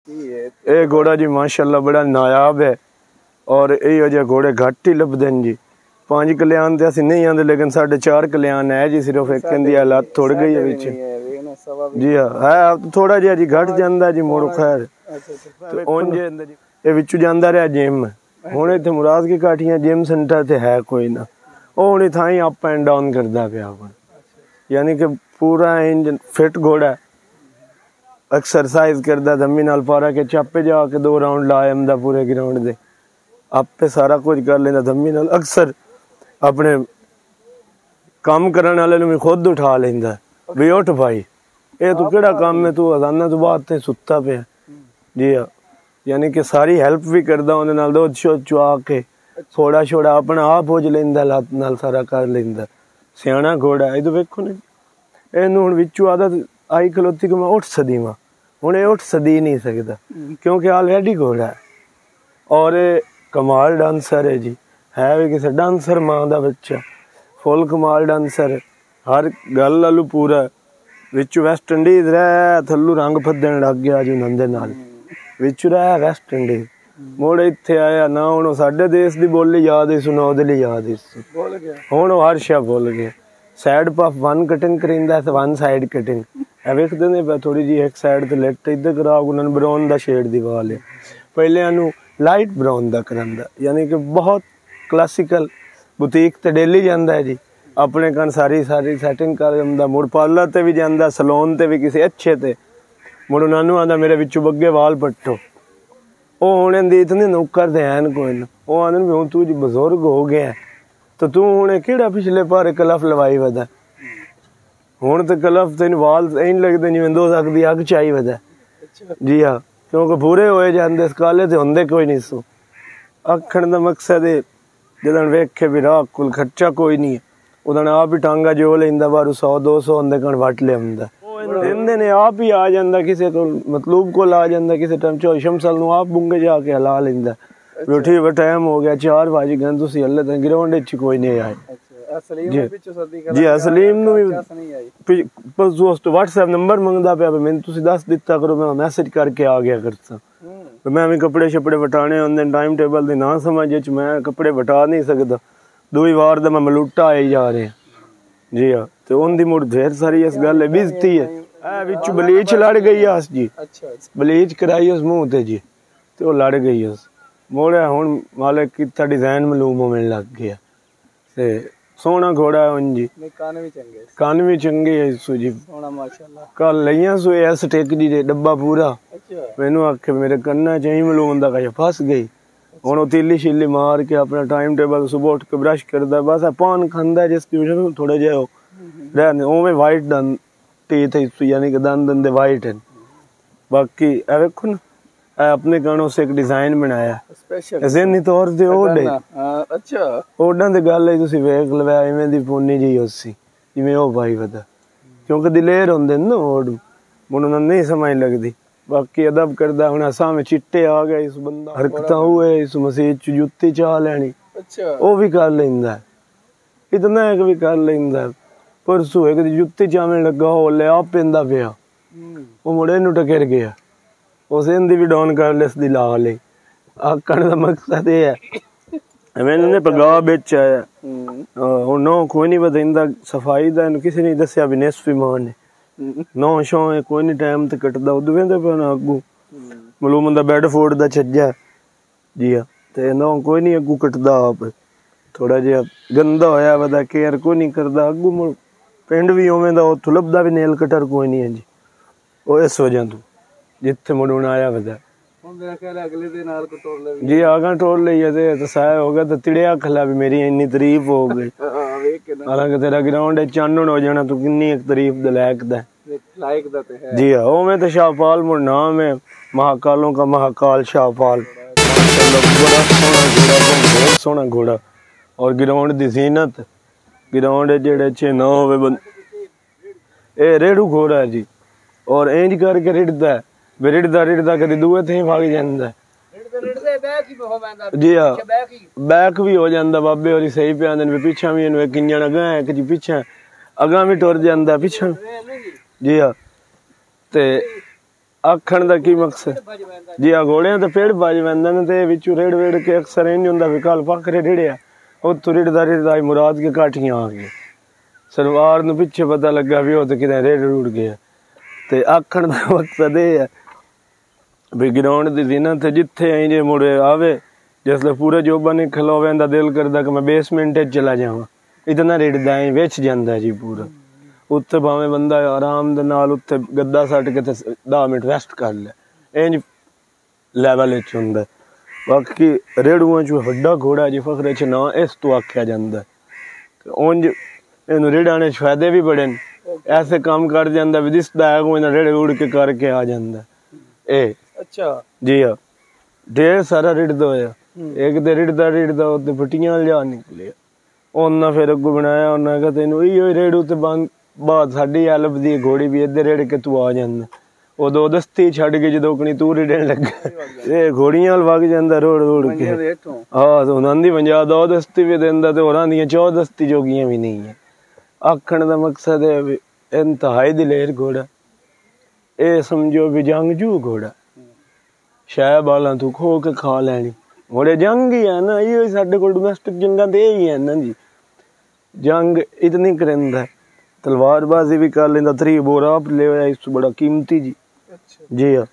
ये घोड़ा जी माशाल्लाह बड़ा नायाब है और यो जे घोड़े घट ही लभदे जी। 5 कल्याण ते असि नहीं आंदे लेकिन 4.5 कल्याण है जी। सिर्फ एक दी हालत थोड़ गई है विच जी। हां है थोड़ा जिहा जी घट जांदा जी मोड़ खैर ते उंज ये विच जांदा रहा जिम। हुण इत्थे मुराद की काठियां जिम सेंटर ते है कोई ना, ओ हुण थाई अप एंड डाउन करदा पिया हुण, यानी कि पूरा इंजन फिट घोड़ा एक्सरसाइज करदा धम्मी नाल पारा के चापे जाके 2 राउंड ला आंदा पूरे ग्राउंड दे, आपे सारा कुछ कर लेंदा धम्मी नाल। अक्सर अपने काम करने वाले भी खुद उठा लेंदा भी उठ भाई ये तू केड़ा काम है, तू अजाना तो बाद ते सुत्ता पे जी। हाँ यानी कि सारी हेल्प भी करदा उहदे नाल, दूध शुद्ध चुआ के थोड़ा छोड़ा अपना आप हो लेंदा, लत नाल सारा कर लेंदा। सियाना घोड़ा है। इधर वेखो ना इहनूं हुण विचों आदत आई खलोती कि मैं उठ सदी वां, हुण ये उठ सदी नहीं सकदा क्योंकि ऑलरेडी घोड़ा है और कमाल डांसर है जी। है भी किसी डांसर मां दा बच्चा, फुल कमाल डांसर, हर गल आलू पूरा। विच वैस्ट इंडीज रह थल्लू रंग फदन लग गया जी नंदे नाल, विच रह वैस्ट इंडीज मोड़ इत्थे आया ना। हुण साडे देश दी बोली याद ही सुना ओदे लई याद ही भुल गया, हुण हर शै भुल गया। साइड पफ 1 कटिंग करिंदा ते 1 साइड कटिंग ए वेखदे ने पे थोड़ी जी एक साइड ते लिट इधर करा उन्होंने ब्राउन दा शेड दी वाल है, पहले इनू लाइट ब्राउन दा करांदा, यानी कि बहुत क्लासिकल। बुटीक ते डेली जांदा है जी, अपने कन सारी सेटिंग कर दिंदा। मुड़ पार्लर ते भी जांदा, सैलून ते भी किसी अच्छे ते मुड़ उन्होंने आंदा मेरे विचों बग्गे वाल पट्टो। ओ हुण इंदी इतनी नौकर ते हैन कोई ना, ओ आंदे भी हुण तू जी बुजुर्ग हो गया तो तू हुण केड़ा पिछले पारे कलफ लवाई वदा, हुण ते कलफ तेन वाल ऐन लगदे जिवें 2 अग दी अग चाई वदा जी। हाँ क्योंकि पूरे होए जांदे काले ते हुंदे कोई नहीं सो। आखण दा मकसद है जदन वेखे भी राह कुल खर्चा कोई नहीं है, उदन आप ही टांगा जो लेंदा बारू 100-200 हुंदे कण वट लिआंदा। दिंदे ने आप ही आ जांदा, किसी को मतलूब को ला जांदा, किसी टाइम चो शमसल नु आप बुंगे जाके हला लेंदा। रोटी व टाइम हो गया 4 बज गए तुसी हल्ले ते ग्राउंड विच कोई नहीं आए जी। सलीम नु भी दोस्त व्हाट्सएप नंबर मंगदा पिया मैंने, तुसी दस दिता करो मैं मैसेज करके आ गया करता। मैं भी कपड़े शपड़े वटाने होंदे टाइम टेबल दे ना समझ च मैं कपड़े वटा नहीं सकदा, 2 वार दा मैं मलूटा आई जा रहे जी। हाँ तो उनदी मुड़ ढेर सारी इस गल है बेइज्जती है। ए विच बलीच लड़ गई अस जी, बलीच कराई उस मुंह ते जी ते ओ लड़ गई उस मोड़े। हुण मालिक कीता डिजाइन मालूम होने लग गया ते सोहना घोड़ा है उन जी। कान भी चंगे है सु जी, सोहना माशाअल्लाह। कल लईयां सु एस टेक जी दे डब्बा पूरा, मैनू आखे मेरे कन्ना च ही मालूम दा कहा फस गई। हुण ओ तीली शीली मार के अपना टाइम टेबल सुबह उठ के ब्रश करदा, बस पान खांदा जिसकी वजह से थोड़े जे रहने ओवें वाइट दंद टीथ यानी कि दंद दंदे वाइट हैं। बाकी ए वेखो ना अपने गानों से एक डिजाइन बनाया ज़हनी तौर ते ओडे। अच्छा ओडां दी गल है तुसी वेख लवे इवें दी पोनी जी उसी जिवें ओ भाई वदा, क्योंकि दिलेर हुंदे न ओड मुड़ नहीं समझ लगदी। बाकी अदब करदा हुण असां में चिट्टे आ गए इस बंदा हरकतां हुए इस मसीह च जुत्ती चाह लैनी। अच्छा ओ भी कर लैंदा, इतना एक भी कर लैंदा। परसों एक जुत्ती चावन लगा हो ले आप पेंदा पिया, वो मुड़े नू टकर गया, उस इंदी भी डाउन कर ले इसदी ला ले। आखण दा मकसद ये है मैंने पगा बेच आया हुण नो कोई नहीं बदंदा सफाई दा किसी ने दस्या भी नेसफी मान ने नौ शौ कोई नहीं टाइम ते कटदा उदू वेंदे पे ना अगू मालूम दा बेडफोर्ड दा छज्जा जी। हाँ ते नौ कोई नहीं अगू कटदा आप थोड़ा जिहा गंदा होया वदा केयर कोई नहीं करदा अगू मुड़ पिंड भी उवें दा उत्थों लभदा भी नेल कटर कोई नहीं है जी। ओ इस वजह तो जिथे मुड़ हुण आया वदा अगले दिन नाल को तोड़ ले जी। आगा तोड़ लईए ते तसाया हो गया तो तिड़िया खला भी मेरी इन्नी तारीफ हो गई। हालांकि तेरा ग्राउंड चानन हो जाना तू किन्नी एक तारीफ दे लायक दा है जी। हाँ ओवें तो शाहपाल मुड़ नाम है, महाकालों का महाकाल शाहपाल। बड़ा सोहना घोड़ा, बहुत सोहना घोड़ा और ग्राउंड दी जीनत। ग्राउंड जेड़े च ना होवे ए रेड़ू घोड़ा है जी, और इंज करके रिड़दा है रिड़दा कदी दूए थे भाग जांदा जी। हाँ बैक भी हो जांदा बाबे होरी सही पे आंदे ने पीछा भी इनवे किंजण अगा है कि जी पीछे अगा भी टुर जांदा पीछे जी। हाँ ते आखण दा की मकसद जी आ घोड़ियां ते पेड़ बज वंदे ने ते विचों रेड़ वेड़ के अक्सर इंज हुंदा वी कल पकरे रेड़िया उत्थों रिड़दा मुराद के काठियां आ गई सरवार नूं पिछे पता लगा भी ओह ते किते रेड़ रुड़ गया ते आखण दा मकसद ये है भी ग्राउंड दी ज़ीनत जिथे आई जे मुड़े आवे जिसले पूरे जोबा नहीं खलोवे दा दिल करदा कि मैं बेसमेंट चला जावां इतना रेड़दा है विच जांदा जी पूरा उत्थे भावें बंदा आराम दे नाल उत्थे गद्दा सट के 10 मिनट रेस्ट कर ले इंज लैवल विच हुंदा बाकी रेड़ुआं चों वड्डा घोड़ा जी फखरे च ना इस तो आख्या जांदा उंज इन्हूं रेड़ाने च फायदे भी बड़े न ऐसे काम कर जांदा भी दिसदा है कोई ना रेड़े उड़ के करके आ जांदा ए अच्छा जी हाँ ढेर सारा रिड़दा होया एक ते रिड़दा उत्ते फटियां लिया निकले उन्ना फिर अगू बनाया उन्ना कहा तेनू इहो रेड़ू ते बंद बात साडी हेल्प दी घोड़ी भी इधर रेड़ के तू आ जांदा ਉਹ ਦੋ ਦਸਤੀ ਛੱਡ ਕੇ ਜਦੋਂ ਕਣੀ ਤੂੰ ਰਿੜਨ ਲੱਗਾ ਇਹ ਘੋੜੀਆਂ ਵੱਲ ਵਗ ਜਾਂਦਾ ਰੋੜ ਰੋੜ ਕੇ ਹਾਂ ਤੇ ਉਹਨਾਂ ਦੀ 50 ਦੋ ਦਸਤੀ ਵੀ ਦਿੰਦਾ ਤੇ ਹੋਰਾਂ ਦੀਆਂ 14 ਦਸਤੀ ਜੋਗੀਆਂ ਵੀ ਨਹੀਂ ਹੈ ਆਖਣ ਦਾ ਮਕਸਦ ਹੈ ਵੀ ਇੰਤਹਾਈ ਦਲੇਰ ਘੋੜਾ ਇਹ ਸਮਝੋ ਵੀ ਜੰਗਜੂ ਘੋੜਾ ਸ਼ਾਇਦ ਬਾਲਾਂ ਤੂੰ ਖੋ ਕੇ ਖਾ ਲੈਣੀ घोड़े जंग ही है ना ये साडे कोल डोमेस्टिक जंगा ते ही है ना जी जंग इतनी करेंदा तलवारबाजी भी कर लेंदा 3 बोर आप ले होया इस बड़ा कीमती जी जी हाँ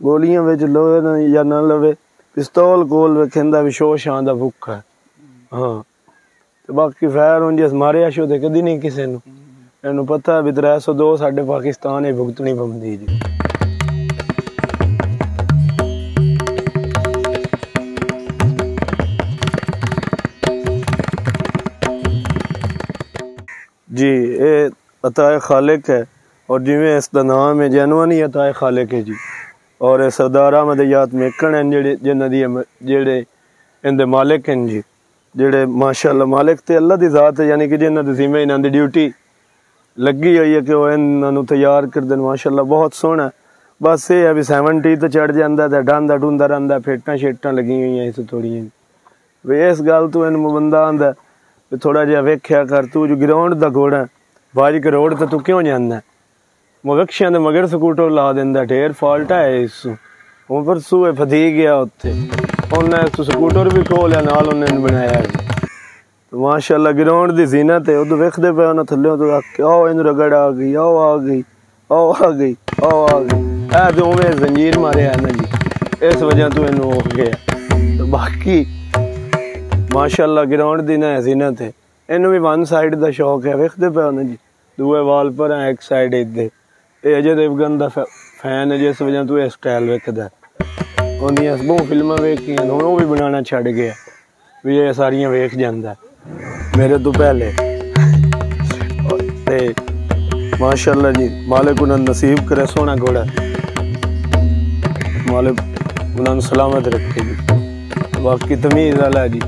गोलियां विच लोवे ना या ना लवे पिस्तौल कोल वेखंदा भी शो शान दा भुक्खा हाँ ते बाकी फैर हुन जिस मारे शो ते कदी नहीं किसे नू इहनू पता भी 302 साडे पाकिस्तान ही भुगतनी पवंदी जी जी ये अताए खालिक है और जिमें इसका नाम है जैनवानी अताए खालिक है जी और सरदार अहमद याद मेकन हैं जिन्हां दी जेड़े इनदे मालिक हैं जी जेड़े माशाअल्लाह मालिक ते अल्लाह दी जात है यानी कि जिन्हां दे जिम्मे इन्हां दी ड्यूटी लगी हुई है कि वो इन्हां नूं तैयार कर देन माशाअल्लाह बहुत सोहना बस ये है भी 70 ते चढ़ जांदा ते डांदा डूंदा रहिंदा फेटां शेटां लगी हुई हैं इस थोड़ियां वे इस गल तो इन्हूं बंदा आंदा थोड़ा जिहा वेख्या कर तू जो ग्राउंड दा घोड़ा बाज के रोड ते तू क्यों जांदा मवेशियां दे मगर स्कूटर ला दिंदा ढेर फॉल्ट है इस वो परसों फधी गया उत्थे उन्हें इस स्कूटर भी खोलिया नाल उन्हें बनाया तो माशाअल्लाह ग्राउंड दी ज़ीनत है उदो वेखदे पे उन्हें थल्ले तो आओ इन रगड़ आ गई आओ आ गई आओ आ गई आओ आ गई ऐ तो उवें जंजीर मारे है ना जी इस वजह तो इन्हू हो गया तो बाकी माशाअल्लाह ग्राउंड दी ना ज़ीनत है इन्हू भी वन साइड दा शौक है वेखदे पे ना जी दूए वाल पर है एक साइड इधर ये अजय देवगन दा फैन है जिस वजह तो स्टाइल वेखदा उन्दियां बहुत फिल्मां वेखियां हुण वो भी बनाना छड़ गया भी ये सारियां वेख जांदा मेरे तो पहले ते माशाअल्लाह जी मालिक उन्हें नसीब करे सोना घोड़ा मालिक उन्हें सलामत रखे जी बाकी तमीज़ वाला है जी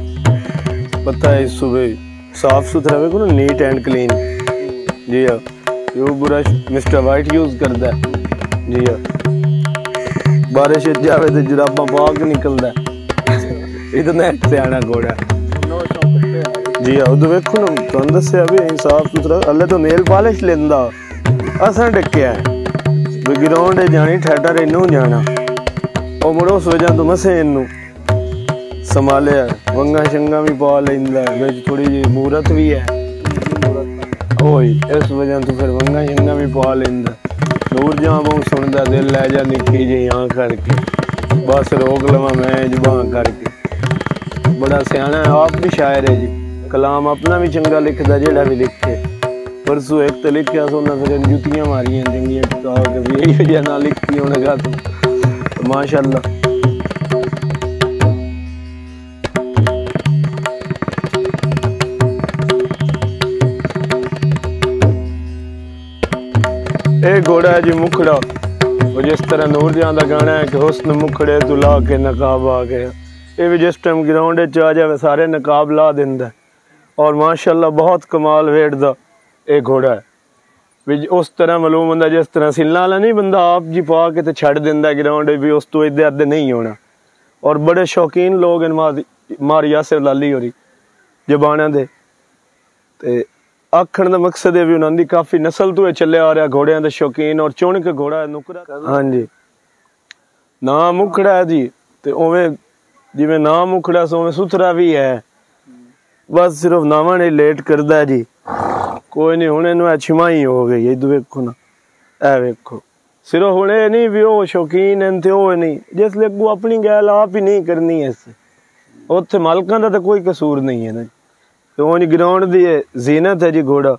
पता है सुबह साफ सुथरा वेखो ना नीट एंड क्लीन जी हाँ यो ब्रश मिस्टर वाइट यूज करता है जी हाँ बारिश जावे तो जुराबा पाक निकलता इतना सियाना घोड़ा जी हाँ उधर वेखो ना तुहानू दस्सिया भी साफ सुथरा हले तो नेल पॉलिश लेंदा असां डक्या है ग्राउंड जानी ठेडर इनू जाना और मुड़ो उस वजह तो मसे इनू संभाले वंगा शंगा भी पा लेंदा विच थोड़ी जी मूरत भी है ओही इस वजह तो फिर वंगा शंगा भी पा लेंदा दूर जा बहुत सुनदा दिल लै जा निक्की जी यहाँ करके बस रोक लवा मैं जुबान करके बड़ा सियाना है आप भी शायर है जी कलाम अपना भी चंगा लिखदा जेड़ा भी लिखे परसों एक तो लिखिया सोना फिर जुतियां मारियां चंगियां टिका के भी यही जिहा ना लिखी होने का तो माशाअल्लाह ए घोड़ा है जी मुखड़ा और जिस तरह नूरजहां दा गाना है कि हुस्न मुखड़े तू ला के नकाब आ गया ये भी जिस टाइम ग्राउंड आ जाए सारे नकाब ला दिंदा और माशाअल्लाह बहुत कमाल वेट दा ये घोड़ा है भी उस तरह मालूम होंदा जिस तरह सिल्ला वाला नहीं बंदा आप जी पा के ते छड़ दिंदा ग्राउंड भी उस तो इधर अद्धे नहीं होना और बड़े शौकीन लोग इन मार यासिर लाली होरी जबाना दे ते आखण दा मकसद है भी उन्हां दी काफी नस्ल तो चले आ रहा घोड़ियां दे शौकीन और चुन के घोड़ा नुकरा। हाँ जी ना मुखड़ा है जी ते उवें जिवें ना मुखड़ा सो उवें सुथरा भी है बस सिर्फ नावा ने लेट करदा जी कोई नहीं हुण इहनूं छिमाई हो गई इधर वेखो ना ए वेखो सिर्फ हुण ये नहीं भी वो शौकीन हैं ते वो नहीं जिसले अगू अपनी गैल आप ही नहीं करनी है उत्थे मालकां दा तो कोई कसूर नहीं है ना तो ग्राउंड दी जीनत है जी घोड़ा